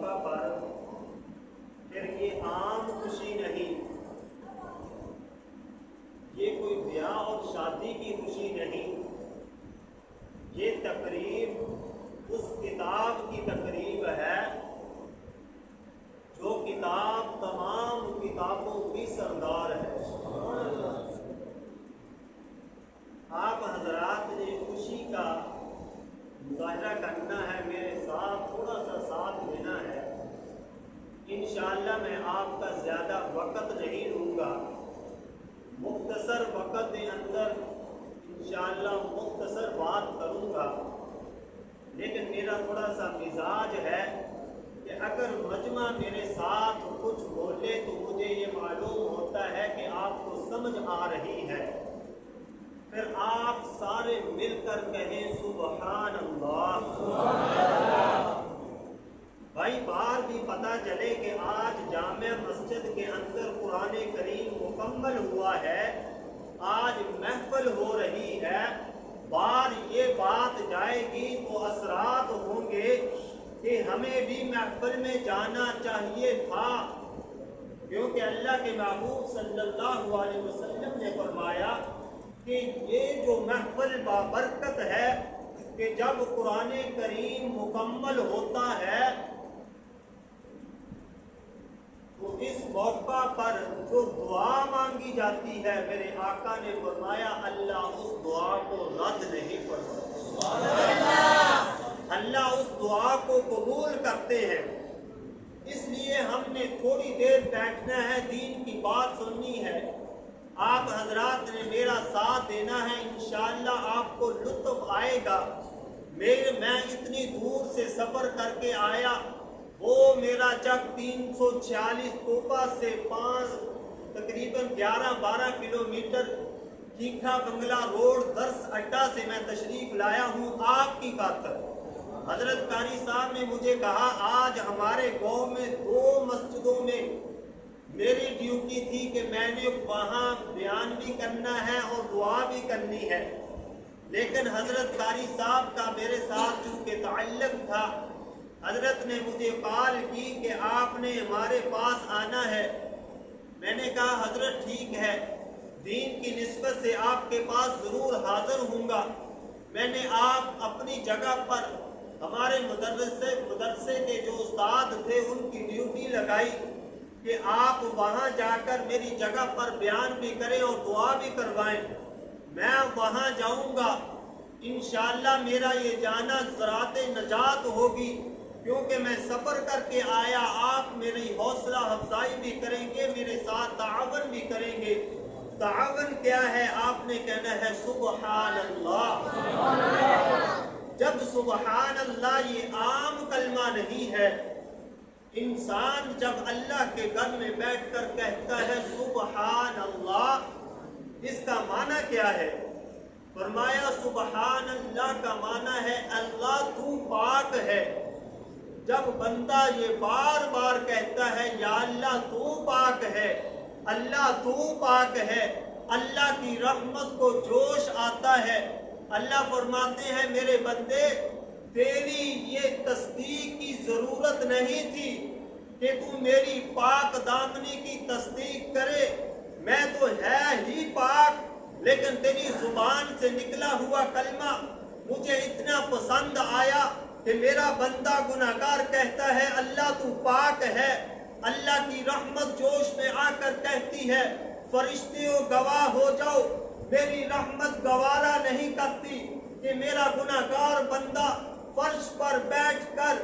موقع پر پھر یہ عام خوشی نہیں، یہ کوئی بیاہ اور شادی کی خوشی نہیں، یہ تقریب اس کتاب کی تقریب ہے جو کتاب تمام کتابوں کی سردار ہے۔ آپ حضرات نے خوشی کا مظاہرہ کرنا ہے، میرے ساتھ تھوڑا سا ساتھ دینا ہے۔ انشاءاللہ میں آپ کا زیادہ وقت نہیں لوں گا، مختصر وقت کے اندر انشاءاللہ مختصر بات کروں گا، لیکن میرا تھوڑا سا مزاج ہے کہ اگر مجمع میرے ساتھ کچھ بولے تو مجھے یہ معلوم ہوتا ہے کہ آپ کو سمجھ آ رہی ہے، پھر آپ سارے مل کر کہیں سبحان اللہ۔ بھائی بار بھی پتہ چلے کہ آج جامع مسجد کے اندر قرآن کریم مکمل ہوا ہے، آج محفل ہو رہی ہے، بار یہ بات جائے گی تو اثرات ہوں گے کہ ہمیں بھی محفل میں جانا چاہیے تھا، کیونکہ اللہ کے محبوب صلی اللہ علیہ وسلم نے فرمایا کہ یہ جو محفل بابرکت ہے کہ جب قرآن کریم مکمل ہوتا ہے تو اس موقع پر جو دعا مانگی جاتی ہے، میرے آقا نے فرمایا اللہ اس دعا کو رد نہیں کرتا، اللہ اس دعا کو قبول کرتے ہیں۔ اس لیے ہم نے تھوڑی دیر بیٹھنا ہے، دین کی بات سننی ہے، آپ حضرات نے میرا ساتھ دینا ہے، انشاءاللہ آپ کو لطف آئے گا۔ میں اتنی دور سے سفر کر کے آیا، وہ میرا چک 346 کوپا سے تقریباً 11-12 کلومیٹر چیکھا بنگلہ روڈ درس اڈا سے میں تشریف لایا ہوں آپ کی خاطر۔ حضرت قاری صاحب نے مجھے کہا آج ہمارے گاؤں میں 2 مسجدوں میں میری ڈیوٹی تھی کہ میں نے وہاں بیان بھی کرنا ہے اور دعا بھی کرنی ہے، لیکن حضرت قاری صاحب کا میرے ساتھ چونکہ تعلق تھا، حضرت نے مجھے کال کی کہ آپ نے ہمارے پاس آنا ہے۔ میں نے کہا حضرت ٹھیک ہے، دین کی نسبت سے آپ کے پاس ضرور حاضر ہوں گا۔ میں نے آپ اپنی جگہ پر ہمارے مدرسے کے جو استاد تھے ان کی ڈیوٹی لگائی کہ آپ وہاں جا کر میری جگہ پر بیان بھی کریں اور دعا بھی کروائیں۔ میں وہاں جاؤں گا، انشاءاللہ میرا یہ جانا ذرات نجات ہوگی، کیونکہ میں سفر کر کے آیا، آپ میری حوصلہ افزائی بھی کریں گے، میرے ساتھ تعاون بھی کریں گے۔ تعاون کیا ہے؟ آپ نے کہنا ہے سبحان اللہ۔ جب سبحان اللہ یہ عام کلمہ نہیں ہے، انسان جب اللہ کے گھر میں بیٹھ کر کہتا ہے سبحان اللہ، اس کا معنی کیا ہے؟ فرمایا سبحان اللہ کا معنی ہے اللہ تو پاک ہے۔ جب بندہ یہ بار بار کہتا ہے یا اللہ تو پاک ہے، اللہ تو پاک ہے، اللہ کی رحمت کو جوش آتا ہے۔ اللہ فرماتے ہیں میرے بندے تیری یہ تصدیق کی ضرورت نہیں تھی کہ تو میری پاک دامنی کی تصدیق کرے، میں تو ہے ہی پاک، لیکن تیری زبان سے نکلا ہوا کلمہ مجھے اتنا پسند آیا کہ میرا بندہ گناہگار کہتا ہے اللہ تو پاک ہے، اللہ کی رحمت جوش میں آ کر کہتی ہے فرشتوں گواہ ہو جاؤ، میری رحمت گوارا نہیں کرتی کہ میرا گناہگار بندہ فرش پر بیٹھ کر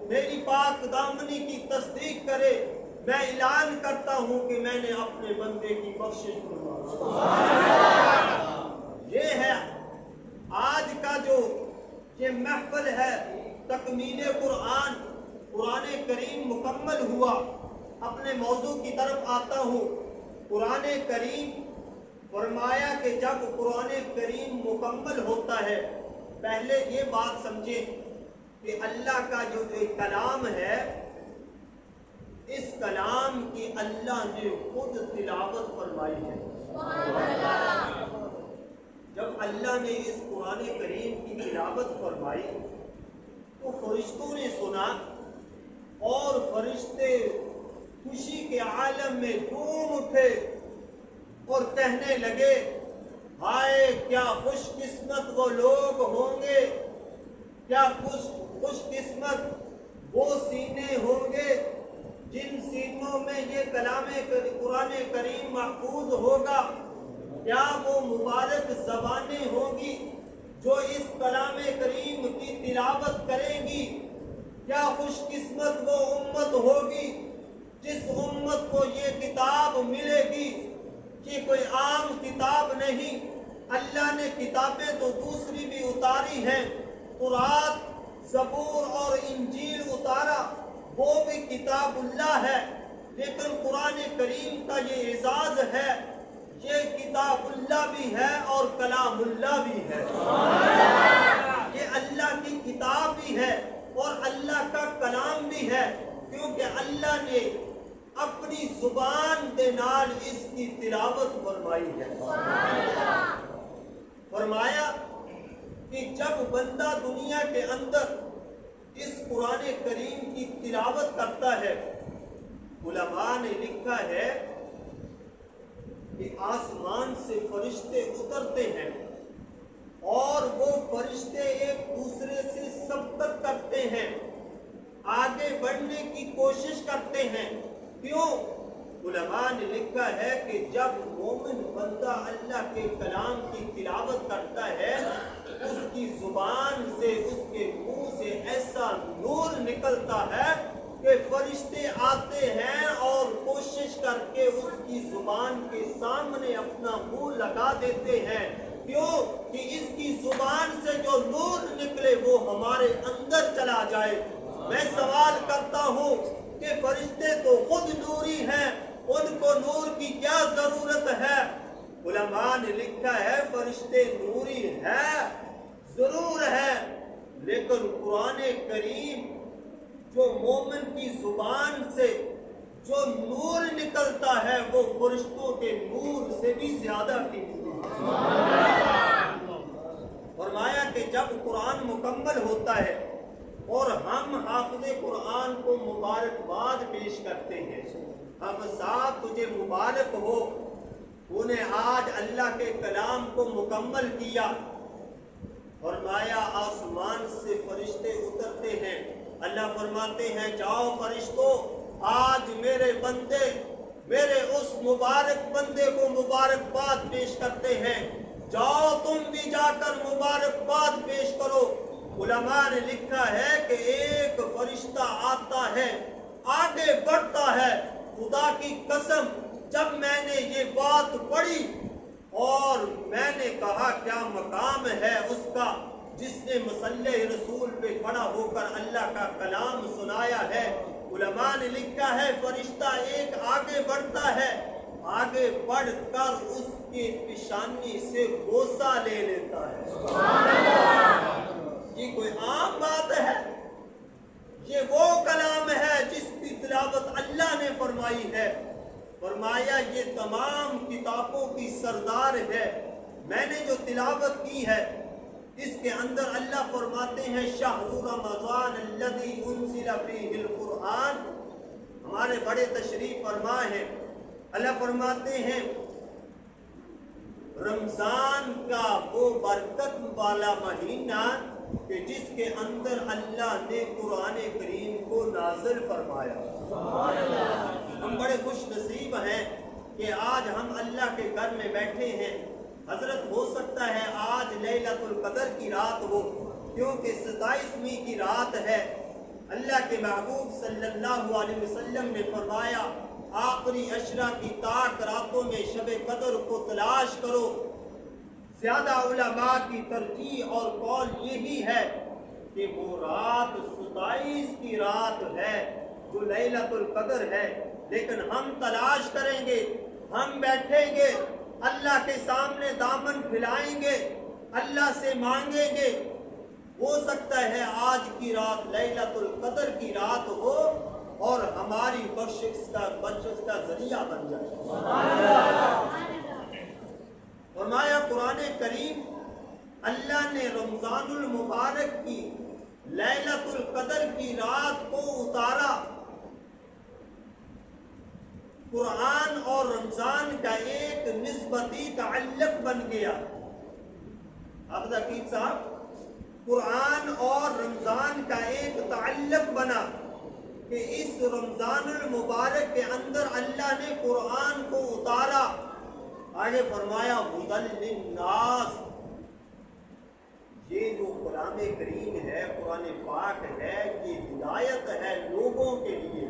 میری پاک دامنی کی تصدیق کرے۔ میں اعلان کرتا ہوں کہ میں نے اپنے بندے کی بخشش فرمائی۔ یہ ہے آج کا جو یہ محفل ہے، تکمیل قرآن، قرآن کریم مکمل ہوا۔ اپنے موضوع کی طرف آتا ہوں۔ قرآن کریم فرمایا کہ جب قرآن کریم مکمل ہوتا ہے، پہلے یہ بات سمجھیں کہ اللہ کا جو کلام ہے، اس کلام کی اللہ نے خود تلاوت فرمائی ہے۔ جب اللہ نے اس قرآن کریم کی تلاوت فرمائی تو تو فرشتوں نے سنا اور فرشتے خوشی کے عالم میں جھوم اٹھے اور کہنے لگے ہائے کیا خوش قسمت وہ لوگ ہوں گے، کیا خوش قسمت وہ سینے ہوں گے جن سینوں میں یہ کلام قرآن کریم محفوظ ہوگا، کیا وہ مبارک زبانیں ہوں گی جو اس کلام کریم کی تلاوت کریں گی، کیا خوش قسمت وہ امت ہوگی جس امت کو یہ کتاب ملے گی کہ کوئی عام کتاب نہیں، اللہ نے کتابیں تو دوسری بھی اتاری ہیں، تورات، زبور اور انجیل اتارا، وہ بھی کتاب اللہ ہے، لیکن قرآن کریم کا یہ اعزاز ہے، یہ کتاب اللہ بھی ہے اور کلام اللہ بھی ہے، یہ اللہ کی کتاب بھی ہے اور اللہ کا کلام بھی ہے، کیونکہ اللہ نے اپنی زبان کے نال اس کی تلاوت فرمائی ہے۔ فرمایا کہ جب بندہ دنیا کے اندر اس قرآن کریم کی تلاوت کرتا ہے، علماء نے لکھا ہے کہ آسمان سے فرشتے اترتے ہیں اور وہ فرشتے ایک دوسرے سے سبقت کرتے ہیں، آگے بڑھنے کی کوشش کرتے ہیں۔ کیوں؟ علماء نے لکھا ہے کہ جب مومن بندہ اللہ کے کلام کی تلاوت کرتا ہے، اس کی زبان سے، اس کے منہ سے ایسا نور نکلتا ہے کہ فرشتے آتے ہیں اور کوشش کر کے اس کی زبان کے سامنے اپنا منہ لگا دیتے ہیں۔ کیوں؟ کہ اس کی زبان سے جو نور نکلے وہ ہمارے اندر چلا جائے۔ میں سوال کرتا ہوں کہ فرشتے تو خود نوری ہیں، ان کو نور کی کیا ضرورت ہے؟ علماء نے لکھا ہے فرشتے نوری ہے، ضرور ہے، لیکن قرآن کریم جو مومن کی زبان سے جو نور نکلتا ہے وہ فرشتوں کے نور سے بھی زیادہ قیمتی ہے۔ فرمایا کہ جب قرآن مکمل ہوتا ہے اور ہم حافظ قرآن کو مبارکباد پیش کرتے ہیں، ہم صاحب تجھے مبارک ہو، انہیں آج اللہ کے کلام کو مکمل کیا۔ فرمایا آسمان سے فرشتے اترتے ہیں، اللہ فرماتے ہیں جاؤ فرشتوں، آج میرے بندے میرے اس مبارک بندے کو مبارکباد پیش کرتے ہیں، جاؤ تم بھی جا کر مبارکباد پیش کرو۔ علماء نے لکھا ہے کہ ایک فرشتہ آتا ہے، آگے بڑھتا ہے، خدا کی قسم جب میں نے یہ بات پڑھی اور میں نے کہا کیا مقام ہے اس کا جس نے مصلی رسول پہ کھڑا ہو کر اللہ کا کلام سنایا ہے۔ علماء نے لکھا ہے فرشتہ ایک آگے بڑھتا ہے، آگے بڑھ کر اس کے پیشانی سے بوسہ لے لیتا ہے۔ سبحان اللہ! یہ کوئی عام بات ہے؟ یہ وہ کلام ہے جس کی تلاوت اللہ نے فرمائی ہے۔ فرمایا یہ تمام کتابوں کی سردار ہے، میں نے جو تلاوت کی ہے اس کے اندر اللہ فرماتے ہیں شہر رمضان الذی انزل فیہ القرآن، ہمارے بڑے تشریف فرما ہیں، اللہ فرماتے ہیں رمضان کا وہ برکت والا مہینہ کہ جس کے اندر اللہ نے قرآن کریم کو نازل فرمایا۔ ہم بڑے خوش نصیب ہیں کہ آج ہم اللہ کے گھر میں بیٹھے ہیں۔ حضرت ہو سکتا ہے آج لیلۃ القدر کی رات ہو، کیونکہ 27ویں کی رات ہے۔ اللہ کے محبوب صلی اللہ علیہ وسلم نے فرمایا آخری عشرہ کی 60 راتوں میں شب قدر کو تلاش کرو۔ زیادہ علماء کی ترجیح اور قول یہی ہے کہ وہ رات 27 کی رات ہے جو لیلۃ القدر ہے، لیکن ہم تلاش کریں گے، ہم بیٹھیں گے، اللہ کے سامنے دامن پھیلائیں گے، اللہ سے مانگیں گے۔ ہو سکتا ہے آج کی رات لیلۃ القدر کی رات ہو اور ہماری بخشش کا ذریعہ بن جائے۔ فرمایا قرآن کریم اللہ نے رمضان المبارک کی لیلۃ القدر کی رات کو اتارا، قرآن اور رمضان کا ایک نسبتی تعلق بن گیا۔ حافظ عقید صاحب، قرآن اور رمضان کا ایک تعلق بنا کہ اس رمضان المبارک کے اندر اللہ نے قرآن کو اتارا۔ آگے فرمایا ہدی للناس، یہ جو کلام کریم ہے، قرآن پاک ہے، یہ ہدایت ہے لوگوں کے لیے۔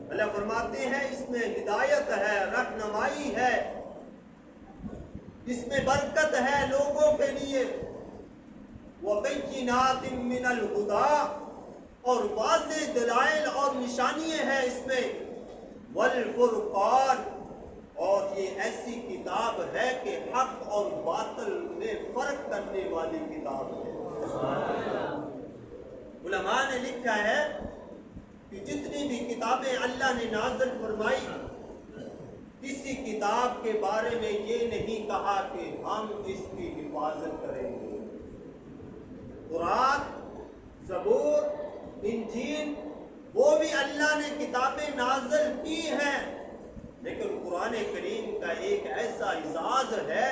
اللہ فرماتے ہیں اس میں ہدایت ہے، رہنمائی ہے، اس میں برکت ہے لوگوں کے لیے۔ وَبَيِّنَاتٍ مِّنَ الْهُدَىٰ، اور واضح دلائل اور نشانیاں ہیں اس میں۔ وَالْفُرْقَانِ، اور یہ ایسی کتاب ہے کہ حق اور باطل میں فرق کرنے والی کتاب ہے۔ علماء نے لکھا ہے کہ جتنی بھی کتابیں اللہ نے نازل فرمائی، کسی کتاب کے بارے میں یہ نہیں کہا کہ ہم اس کی حفاظت کریں گے۔ قرآن، زبور، انجیل، وہ بھی اللہ نے کتابیں نازل کی ہیں، لیکن قرآن کریم کا ایک ایسا اعزاز ہے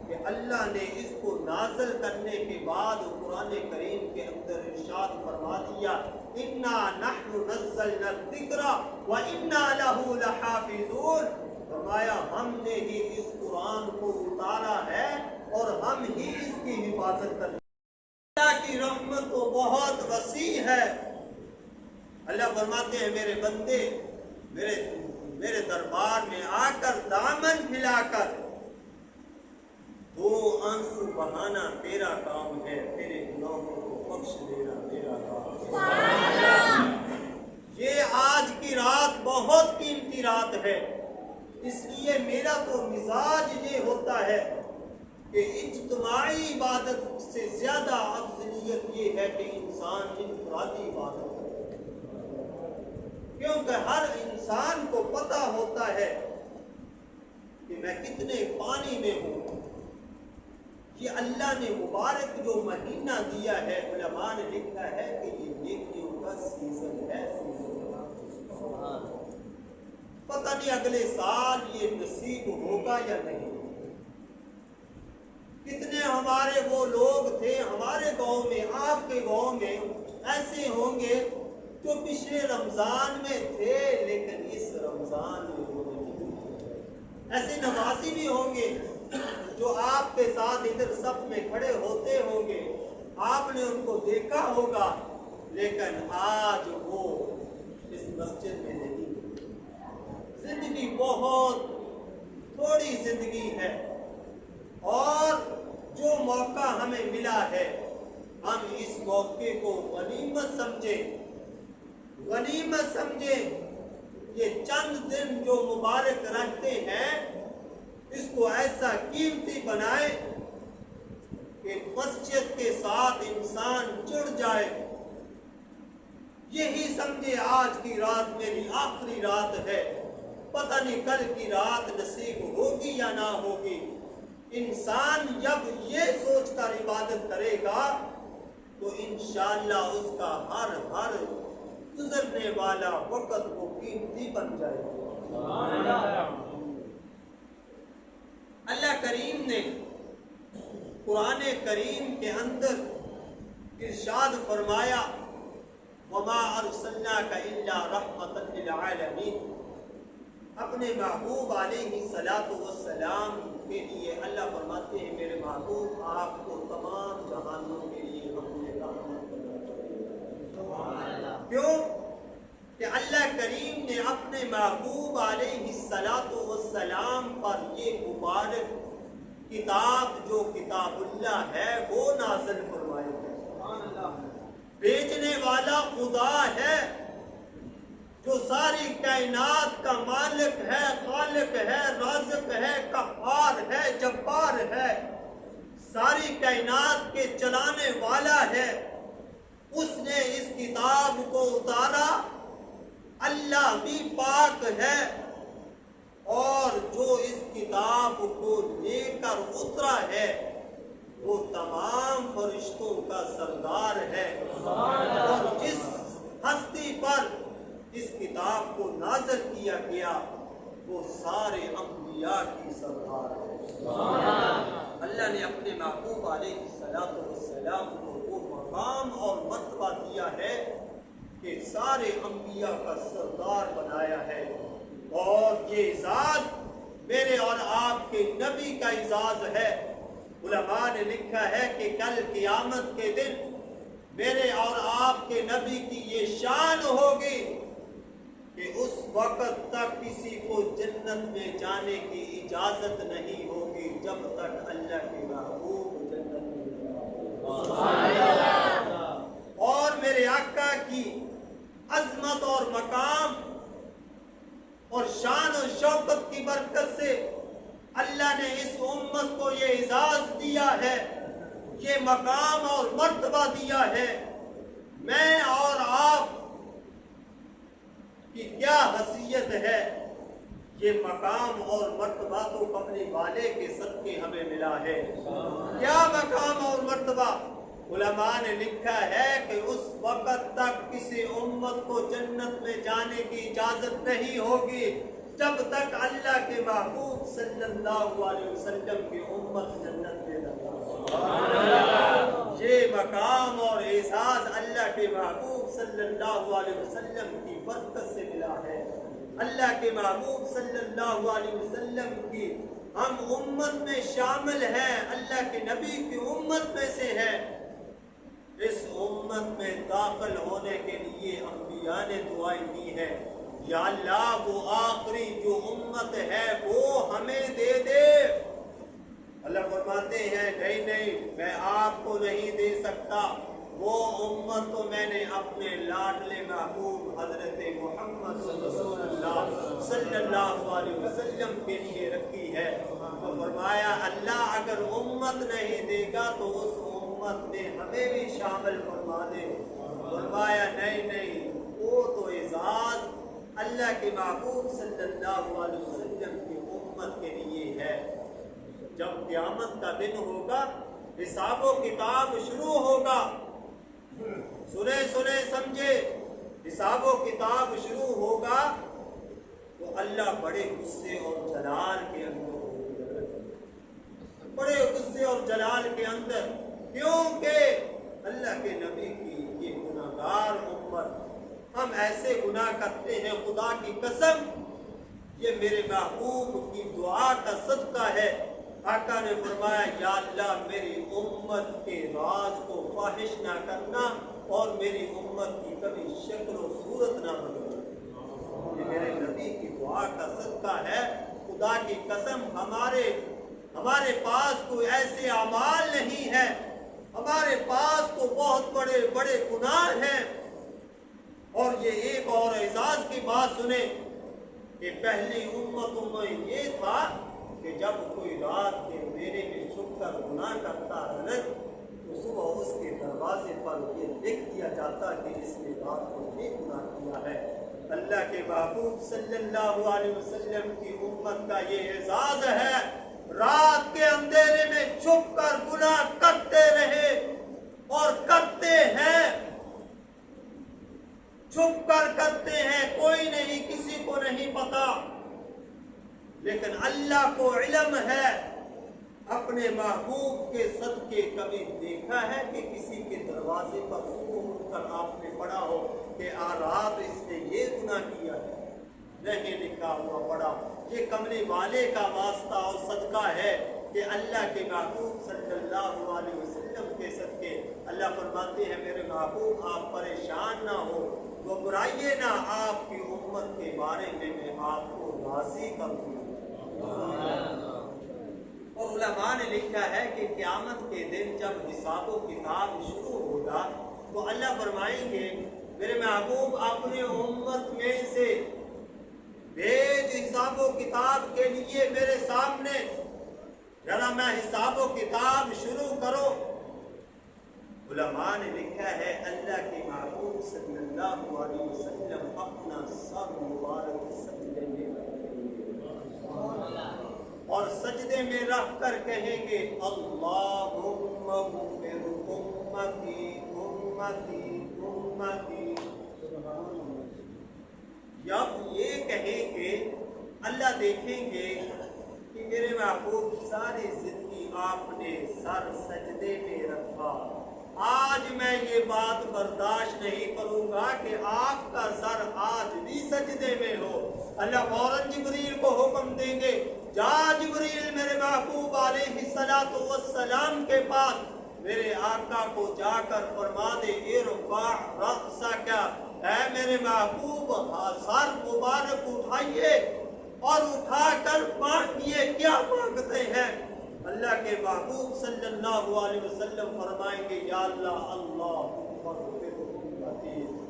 کہ اللہ نے اس کو نازل کرنے کے بعد قرآن کریم کے اندر ارشاد فرما دیا، اِنَّا نَحْنُ نَزَّلْنَا الذِّكْرَ وَإِنَّا لَهُ لَحَافِظُونَ، فرمایا ہم نے ہی اس قرآن کو اتارا ہے اور ہم ہی اس کی حفاظت کریں۔ اللہ کی رحمت تو بہت وسیع ہے۔ اللہ فرماتے ہیں میرے بندے میرے دربار میں آ کر دامن پھیلا کر، دو آنسو بہانا تیرا کام ہے، تیرے گناہوں کو بخش دینا تیرا کام ہے۔ یہ آج کی رات بہت قیمتی رات ہے، اس لیے میرا تو مزاج یہ ہوتا ہے کہ اجتماعی عبادت سے زیادہ افضلیت یہ ہے کہ انسان انفرادی عبادت کرے، کیونکہ ہر انسان کو پتہ ہوتا ہے کہ میں کتنے پانی میں ہوں۔ یہ اللہ نے مبارک جو مہینہ دیا ہے، علماء نے لکھا ہے کہ یہ نیکیوں کا سیزن ہے۔ پتہ نہیں اگلے سال یہ نصیب ہوگا یا نہیں۔ کتنے ہمارے وہ لوگ تھے ہمارے گاؤں میں، آپ کے گاؤں میں ایسے ہوں گے جو پچھلے رمضان میں تھے لیکن اس رمضان میں وہ نہیں۔ ایسے نمازی بھی ہوں گے جو آپ کے ساتھ ادھر صف میں کھڑے ہوتے ہوں گے، آپ نے ان کو دیکھا ہوگا لیکن آج وہ اس مسجد میں نہیں۔ زندگی بہت تھوڑی زندگی ہے، اور جو موقع ہمیں ملا ہے ہم اس موقع کو غنیمت سمجھیں۔ یہ چند دن جو مبارک رہتے ہیں اس کو ایسا قیمتی بنائے کہ مسجد کے ساتھ انسان جڑ جائے۔ یہی سمجھے آج کی رات میری آخری رات ہے، پتہ نہیں کل کی رات نصیب ہوگی یا نہ ہوگی۔ انسان جب یہ سوچ کر عبادت کرے گا تو انشاءاللہ اس کا ہر گزرنے والا وقت وہ قیمتی بن جائے گا۔ اللہ کریم نے قرآن کریم کے اندر ارشاد فرمایا، وَمَا أَرْسَلْنَاكَ إِلَّا رَحْمَةً لِلْعَالَمِينَ، اپنے محبوب علیہ السلام کے لیے اللہ فرماتے ہیں میرے محبوب آپ کو تمام جہانوں کے لیے ہم نے رحمت بنا۔ کیوں کہ اللہ کریم نے اپنے محبوب علیہ السلام پر یہ مبارک کتاب جو کتاب اللہ ہے وہ نازل فرمائی ہے۔ بیچنے والا خدا ہے جو ساری کائنات کا مالک ہے، خالق ہے، رازق ہے، قہار ہے، جبار ہے، ساری کائنات کے چلانے والا ہے۔ اس نے اس کتاب کو اتارا، اللہ بھی پاک ہے، اور جو اس کتاب کو لے کر اترا ہے وہ تمام فرشتوں کا سردار ہے۔ سارے انبیاء کی سردار ہے۔ اللہ نے اپنے محبوب علیہ السلام کو وہ مقام اور مرتبہ دیا ہے کہ سارے انبیاء کا سردار بنایا ہے، اور یہ اعزاز میرے اور آپ کے نبی کا اعزاز ہے۔ علماء نے لکھا ہے کہ کل قیامت کے دن میرے اور آپ کے نبی کی یہ شان ہوگی کہ اس وقت تک کسی کو جنت میں جانے کی اجازت نہیں ہوگی جب تک اللہ کے محبوب جنت میں جائیں۔ اور میرے آقا کی عظمت اور مقام اور شان و شوکت کی برکت سے اللہ نے اس امت کو یہ اعزاز دیا ہے، یہ مقام اور مرتبہ دیا ہے۔ میں اور آپ کی کیا حیثیت ہے، یہ مقام اور مرتبہ تو کملی والے کے صدقے ہمیں ملا ہے۔ کیا مقام اور مرتبہ؟ علماء نے لکھا ہے کہ اس وقت تک کسی امت کو جنت میں جانے کی اجازت نہیں ہوگی جب تک اللہ کے محبوب صلی اللہ علیہ وسلم کی امت جنت میں داخل ہو۔ یہ مقام اور اعزاز اللہ کے محبوب صلی اللہ علیہ وسلم کی برکت سے ملا ہے۔ اللہ کے محبوب صلی اللہ علیہ وسلم کی ہم امت میں شامل ہیں، اللہ کے نبی کی امت میں سے ہیں۔ اس امت میں داخل ہونے کے لیے انبیاء نے دعائیں کی ہے، یا اللہ وہ آخری جو امت ہے وہ ہمیں دے دے۔ اللہ فرماتے ہیں نہیں نہیں، میں آپ کو نہیں دے سکتا، وہ امت تو میں نے اپنے لاڈلے محبوب حضرت محمد صلی اللہ علیہ وسلم کے لیے رکھی ہے۔ تو فرمایا اللہ اگر امت نہیں دے گا تو اس امت میں ہمیں بھی شامل فرما دے۔ فرمایا نہیں نہیں، وہ تو اعزاز اللہ کے محبوب صلی اللہ علیہ وسلم کی امت کے لیے ہے۔ جب قیامت کا دن ہوگا، حساب و کتاب شروع ہوگا، سنے سمجھے، حساب و کتاب شروع ہوگا تو اللہ بڑے غصے اور جلال کے اندر ہوگا، بڑے غصے اور جلال کے اندر، کیونکہ اللہ کے نبی کی یہ گناہگار امت، ہم ایسے گناہ کرتے ہیں خدا کی قسم، یہ میرے محبوب کی دعا کا صدقہ ہے۔ آقا نے فرمایا یا اللہ میری امت کے راز کو فاحش نہ کرنا اور میری امت کی کبھی شکل و صورت نہ بدلنا۔ یہ میرے نبی کی دعا کا صدقہ ہے۔ خدا کی قسم ہمارے پاس کوئی ایسے اعمال نہیں ہے، ہمارے پاس تو بہت بڑے بڑے گناہ ہیں۔ اور یہ ایک اور اعزاز کی بات سنیں کہ پہلی امتوں میں یہ تھا کہ جب کوئی رات کے اندھیرے میں چھپ کر گناہ کرتا ہے تو صبح اس کے دروازے پر یہ لکھ دیا جاتا کہ اس نے رات کو یہ گناہ کیا ہے۔ اللہ کے محبوب صلی اللہ علیہ وسلم کی امت کا یہ اعزاز ہے، رات کے اندھیرے میں چھپ کر گناہ کرتے رہے اور کرتے ہیں، چھپ کر کرتے ہیں، کوئی نہیں، کسی کو نہیں پتا، لیکن اللہ کو علم ہے۔ اپنے محبوب کے صدقے کبھی دیکھا ہے کہ کسی کے دروازے پر صبح اٹھ کر آپ نے پڑھا ہو کہ رات اس نے یہ گناہ کیا ہے؟ نہیں لکھا ہوا پڑھا۔ یہ کملی والے کا واسطہ اور صدقہ ہے کہ اللہ کے محبوب صلی اللہ علیہ وسلم کے صدقے اللہ فرماتے ہیں میرے محبوب آپ پریشان نہ ہو، گھبرائیے نہ، آپ کی امت کے بارے میں آپ کو راضی کر دوں۔ اور علماء نے لکھا ہے کہ قیامت کے دن جب حساب و کتاب شروع ہوگا تو اللہ فرمائیں گے میرے محبوب اپنے امت میں سے بھیج حساب و کتاب کے لیے میرے سامنے، ذرا میں حساب و کتاب شروع کرو۔ علماء نے لکھا ہے اللہ کے محبوب صلی اللہ علیہ وسلم اپنا سر مبارک سجدے میں اور سجدے میں رکھ کر کہیں گے اللہم اغفر امتی امتی امتی۔ جب یہ کہیں گے اللہ دیکھیں گے کہ میرے محبوب ساری زندگی آپ نے سر سجدے میں رکھا، آج میں یہ بات برداشت نہیں کروں گا کہ آپ کا سر آج بھی سجدے میں ہو۔ اللہ فوراً جبریل کو حکم دیں گے، جا جبریل میرے محبوب علیہ السلام کے پاس، میرے آقا کو جا کر فرما دے ارفع رأسک، اے میرے محبوب سر مبارک اٹھائیے اور اٹھا کر مانگیے، کیا مانگتے ہیں؟ اللہ کے محبوب صلی اللہ علیہ وسلم فرمائیں گے یا اللہ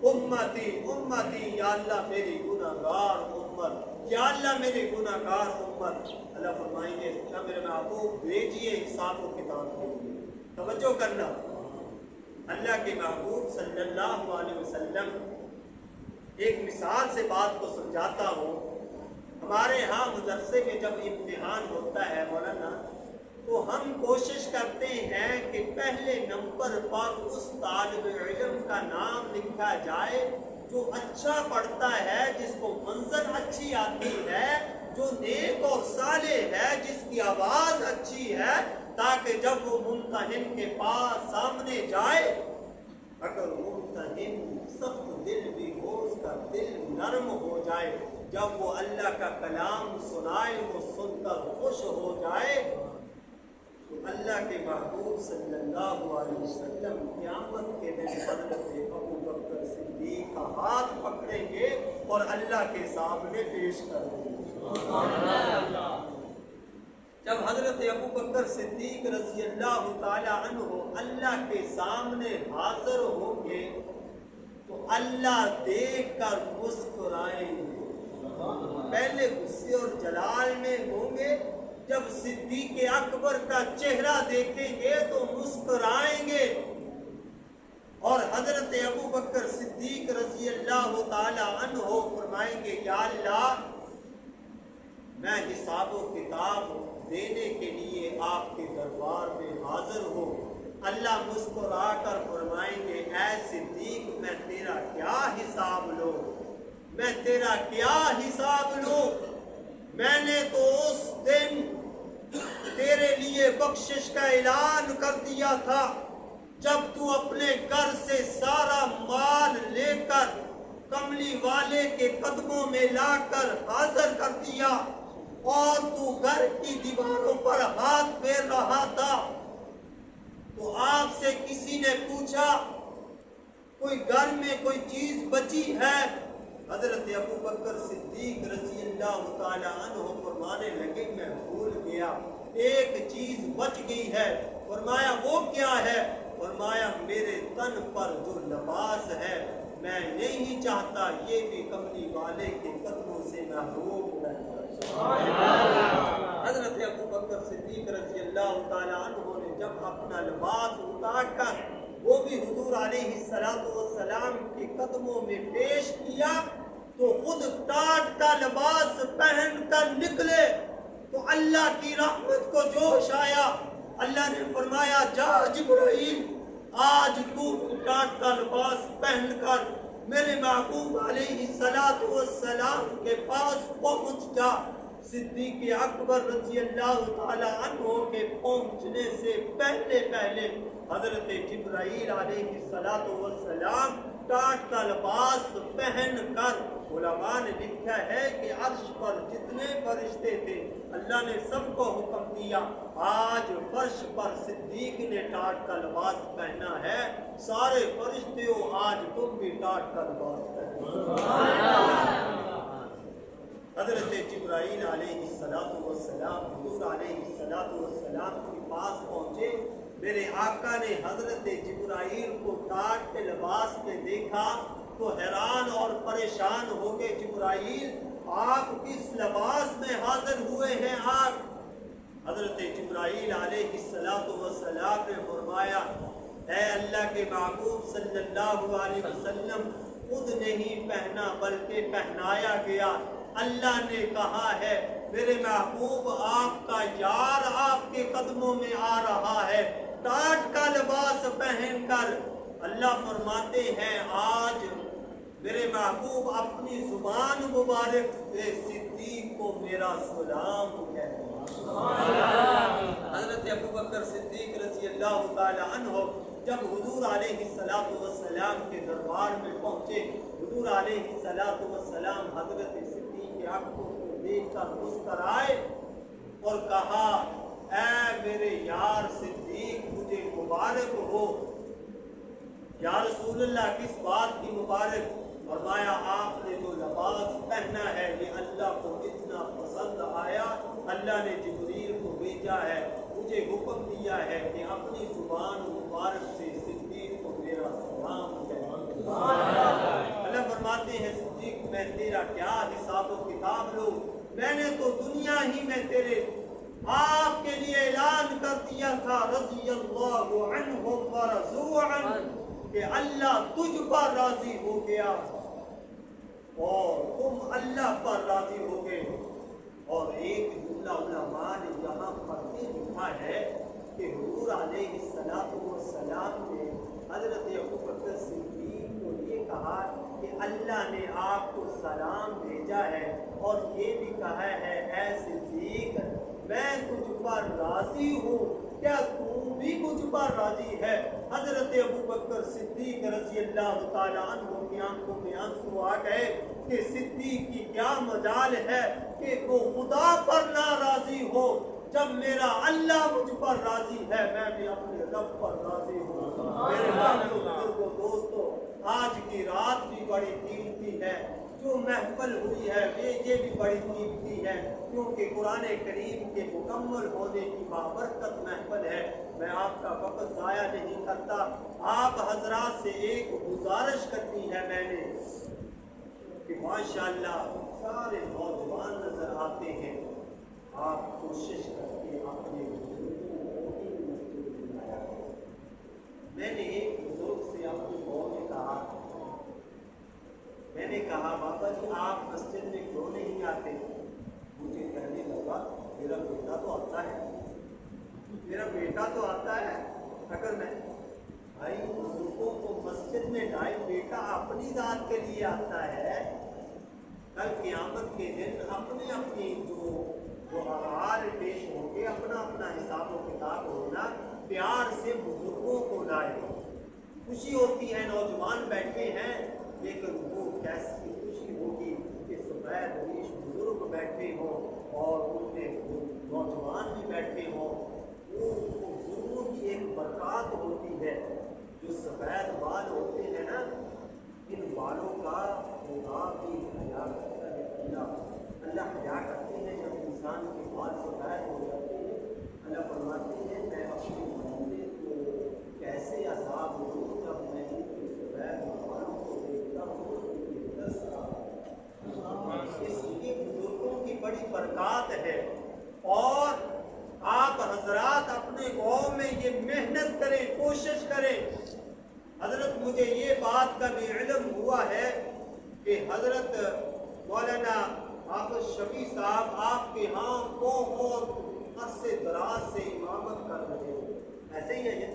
امتی امتی، یا اللہ میری گناہگار امت، یا اللہ میری گناہگار امت۔ اللہ فرمائیں گے کیا میرے محبوب بھیجیے حساب و کتاب کے لیے۔ توجہ کرنا، اللہ کے محبوب صلی اللہ علیہ وسلم ایک مثال سے بات کو سمجھاتا ہوں۔ ہمارے ہاں مدرسے میں جب امتحان ہوتا ہے مولانا، تو ہم کوشش کرتے ہیں کہ پہلے نمبر پر اس طالب علم کا نام لکھا جائے جو اچھا پڑھتا ہے، جس کو منظر اچھی آتی ہے، جو نیک اور صالح ہے، جس کی آواز اچھی ہے، تاکہ جب وہ ممتحن کے پاس سامنے جائے، اگر ممتحن سخت دل بھی ہو اس کا دل نرم ہو جائے، جب وہ اللہ کا کلام سنائے وہ سن کر خوش ہو جائے، تو اللہ کے محبوب صلی اللہ علیہ وسلم قیامت کے دن حضرت ابو بکر صدیق کا ہاتھ پکڑیں گے اور اللہ کے سامنے پیش کر دیں گے۔ جب حضرت ابو بکر صدیق رضی اللہ تعالی عنہ اللہ کے سامنے حاضر ہوں گے تو اللہ دیکھ کر مسکرائیں گے۔ پہلے غصے اور جلال میں ہوں گے، جب صدیق اکبر کا چہرہ دیکھیں گے تو مسکرائیں گے، اور حضرت ابو بکر صدیق رضی اللہ تعالی عنہ فرمائیں گے یا اللہ میں حساب و کتاب دینے کے لیے آپ کے دربار میں حاضر ہوں۔ اللہ مسکرا کر فرمائیں گے اے صدیق میں تیرا کیا حساب لوں، میں تیرا کیا حساب لوں، میں نے تو اس دن تیرے لیے بخشش کا اعلان کر دیا تھا جب تو اپنے گھر سے سارا مال لے کر کملی والے کے قدموں میں لا کر حاضر کر دیا، اور تو گھر کی دیواروں پر ہاتھ پھیر رہا تھا، تو آپ سے کسی نے پوچھا کوئی گھر میں کوئی چیز بچی ہے؟ حضرت ابو بکر صدیق رضی اللہ تعالی عنہ فرمانے لگے میں بھول گیا، ایک چیز بچ گئی ہے۔ فرمایا وہ کیا ہے؟ فرمایا میرے تن پر جو لباس ہے میں نہیں چاہتا یہ بھی کملی والے کے قدموں سے محروم رہے۔ حضرت ابو بکر صدیق رضی اللہ تعالی عنہ نے جب اپنا لباس اتار کر وہ بھی حضور علیہ السلام کے قدموں میں پیش کیا تو خود ٹاٹ کا لباس پہن کر نکلے تو اللہ کی رحمت کو جوش آیا۔ اللہ نے فرمایا جا جبرائیل آج تو ٹاٹ کا لباس پہن کر میرے محبوب علیہ السلام کے پاس پہنچ جا۔ صدیق اکبر رضی اللہ تعالی عنہ کے پہنچنے سے پہلے حضرت جبرائیل علیہ السلام ٹاٹ کا لباس پہن کر، علماء نے لکھا ہے کہ عرش پر جتنے فرشتے تھے اللہ نے سب کو حکم دیا آج فرش پر صدیق نے ٹاٹ کا لباس پہنا ہے، سارے فرشتے ہو آج تم بھی ٹاٹ کا لباس پہنا۔ حضرت جبرائیل علیہ السلام حضور علیہ السلام کے پاس پہنچے، میرے آقا نے حضرت جبرائیل کو ٹاٹ کے لباس میں دیکھا تو حیران اور پریشان ہو گئے، جبرائیل آپ کس لباس میں حاضر ہوئے ہیں آپ؟ حضرت جبرائیل علیہ السلام نے فرمایا اے اللہ کے محبوب صلی اللہ علیہ وسلم خود نہیں پہنا بلکہ پہنایا گیا، اللہ نے کہا ہے میرے محبوب آپ کا یار آپ کے قدموں میں آ رہا ہے ٹاٹ کا لباس پہن کر۔ اللہ فرماتے ہیں آج میرے محبوب اپنی زبان مبارک سے صدیق کو میرا سلام کہتے ہیں۔ حضرت ابو بکر صدیق رضی اللہ تعالی عنہ جب حضور علیہ السلام کے دربار میں پہنچے، حضور علیہ السلام حضرت صدیق کے آنکھوں کو دیکھ کر مسکرائے اور کہا، اے میرے یار صدیق مجھے مبارک ہو۔ یا رسول اللہ کس بات کی مبارک؟ فرمایا آپ نے جو لباس پہنا ہے یہ اللہ کو اتنا پسند آیا، اللہ نے جبریل کو بھیجا ہے، مجھے حکم دیا ہے کہ اپنی زبان مبارک سے صدیق کو میرا سلام کہے۔ اللہ فرماتے ہیں صدیق میں تیرا کیا حساب و کتاب لوں، میں نے تو دنیا ہی میں تیرے آپ کے لیے اعلان کر دیا تھا رضی اللہ عنہم ورضوا عنہ کہ اللہ تجھ پر راضی ہو گیا اور تم اللہ پر راضی ہو گئے۔ اور ایک جملہ علماء نے یہاں پر یہ لکھا ہے کہ حضور علیہ السلام نے حضرت ابو بکر صدیق کو یہ کہا کہ اللہ نے آپ کو سلام بھیجا ہے اور یہ بھی کہا ہے، اے صدیق میں تجھ پر راضی ہوں، کیا تو بھی مجھ پر راضی ہے؟ حضرت ابو بکر صدیق رضی اللہ تعالیٰ عنہ کی آنکھوں میں آنسو آ گئے کہ صدیق کی کیا مجال ہے کہ وہ خدا پر ناراضی ہو، جب میرا اللہ مجھ پر راضی ہے میں بھی اپنے رب پر راضی ہوں۔ میرے بھائیوں بزرگوں دوستوں، آج کی رات بھی بڑی قیمتی ہے، جو محفل ہوئی ہے یہ بھی بڑی قیمتی ہے، کیونکہ قرآن کریم کے مکمل ہونے کی بابرکت محفل ہے۔ میں آپ کا وقت ضائع نہیں کرتا، آپ حضرات سے ایک گزارش کرنی ہے میں نے کہ ماشاءاللہ سارے نوجوان نظر آتے ہیں، آپ کوشش کر کے اپنے بزرگوں کو بھی مسجد میں لایا کریں۔ میں نے ایک بزرگ سے اپنی قوم میں کہا، میں نے کہا بابا جی آپ مسجد میں کیوں نہیں آتے؟ مجھے کہنے لگا میرا بیٹا تو آتا ہے، میرا بیٹا تو آتا ہے۔ اگر میں بھائی بزرگوں کو مسجد میں لائے، بیٹا اپنی ذات کے لیے آتا ہے، کل قیامت کے دن اپنی اپنی جو اعمال پیش ہوں گے، اپنا اپنا حساب و کتاب ہونا، پیار سے بزرگوں کو لائے۔ خوشی ہوتی ہے نوجوان بیٹھے ہیں، لیکن وہ کیسی خوشی ہوگی کہ سفید ریش بزرگ بیٹھے ہوں اور ان میں نوجوان بھی بیٹھے ہوں۔ وہ بزرگوں کی ایک برکات ہوتی ہے، جو سفید بال ہوتے ہیں نا، ان بالوں کا خدا بھی حیا کرتا ہے، اللہ حیا کرتے ہیں جب انسان کے بال سفید ہو جاتے ہیں۔ اللہ فرماتے ہیں میں اپنے بندے کو کیسے عذاب دوں جب میں ان کے سفید بالوں کو دیکھتا ہوں، اس لیے بزرگوں کی بڑی برکات ہے۔ اور آپ حضرات اپنے قوم میں یہ محنت کریں، کوشش کریں۔ حضرت مجھے یہ بات کا بھی علم ہوا ہے کہ حضرت مولانا حافظ شفیع صاحب آپ کے ہاں بہت عرصے دراز سے امامت کر رہے ہیں، ایسے ہی ہے یہ؟